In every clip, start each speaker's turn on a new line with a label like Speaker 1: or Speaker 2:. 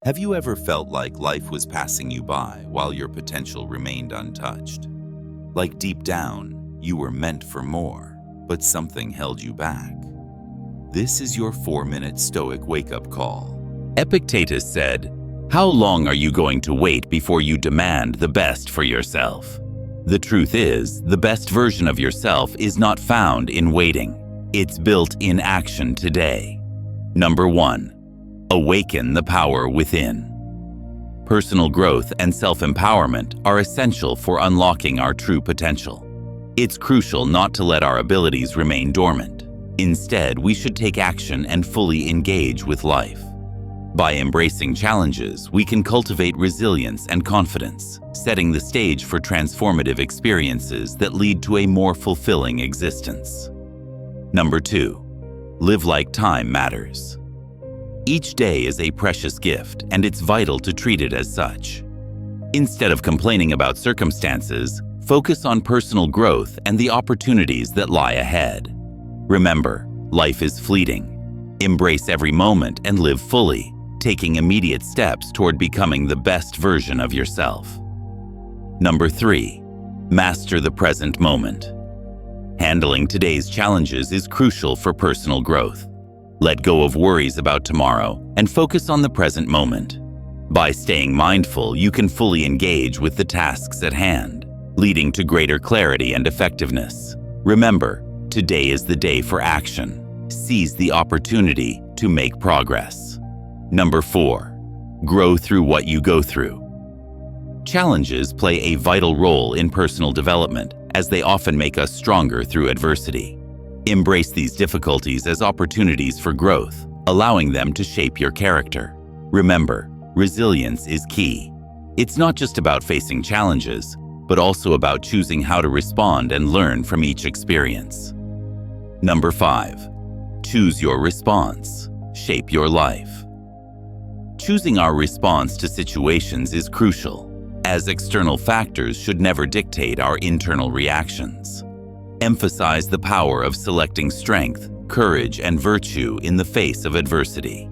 Speaker 1: Have you ever felt like life was passing you by while your potential remained untouched? Like deep down, you were meant for more, but something held you back? This is your 4-minute Stoic wake-up call. Epictetus said, "How long are you going to wait before you demand the best for yourself?" The truth is, the best version of yourself is not found in waiting. It's built in action today. Number 1. Awaken the power within. Personal growth and self-empowerment are essential for unlocking our true potential. It's crucial not to let our abilities remain dormant. Instead, we should take action and fully engage with life. By embracing challenges, we can cultivate resilience and confidence, setting the stage for transformative experiences that lead to a more fulfilling existence. Number 2. Live like time matters. Each day is a precious gift, and it's vital to treat it as such. Instead of complaining about circumstances, focus on personal growth and the opportunities that lie ahead. Remember, life is fleeting. Embrace every moment and live fully, taking immediate steps toward becoming the best version of yourself. Number 3. Master the present moment. Handling today's challenges is crucial for personal growth. Let go of worries about tomorrow and focus on the present moment. By staying mindful, you can fully engage with the tasks at hand, leading to greater clarity and effectiveness. Remember, today is the day for action. Seize the opportunity to make progress. Number 4. Grow through what you go through. Challenges play a vital role in personal development, as they often make us stronger through adversity. Embrace these difficulties as opportunities for growth, allowing them to shape your character. Remember, resilience is key. It's not just about facing challenges, but also about choosing how to respond and learn from each experience. Number 5. Choose your response. Shape your life. Choosing our response to situations is crucial, as external factors should never dictate our internal reactions. Emphasize the power of selecting strength, courage, and virtue in the face of adversity.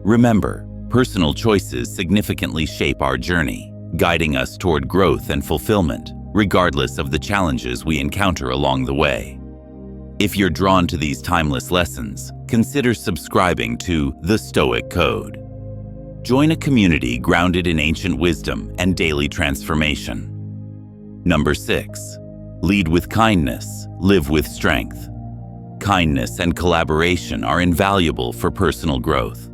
Speaker 1: Remember, personal choices significantly shape our journey, guiding us toward growth and fulfillment, regardless of the challenges we encounter along the way. If you're drawn to these timeless lessons, consider subscribing to The Stoic Code. Join a community grounded in ancient wisdom and daily transformation. Number 6. Lead with kindness, live with strength. Kindness and collaboration are invaluable for personal growth.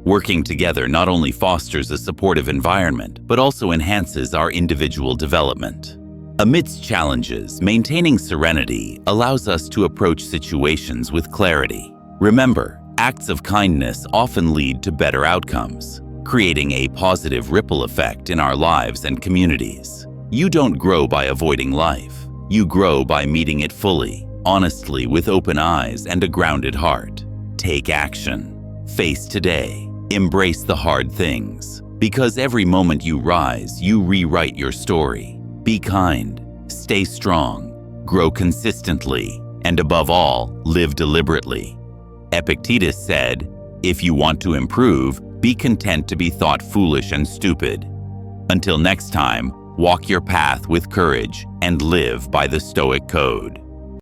Speaker 1: Working together not only fosters a supportive environment, but also enhances our individual development. Amidst challenges, maintaining serenity allows us to approach situations with clarity. Remember, acts of kindness often lead to better outcomes, creating a positive ripple effect in our lives and communities. You don't grow by avoiding life. You grow by meeting it fully, honestly, with open eyes and a grounded heart. Take action. Face today. Embrace the hard things. Because every moment you rise, you rewrite your story. Be kind. Stay strong. Grow consistently. And above all, live deliberately. Epictetus said, "If you want to improve, be content to be thought foolish and stupid." Until next time, walk your path with courage and live by the Stoic Code.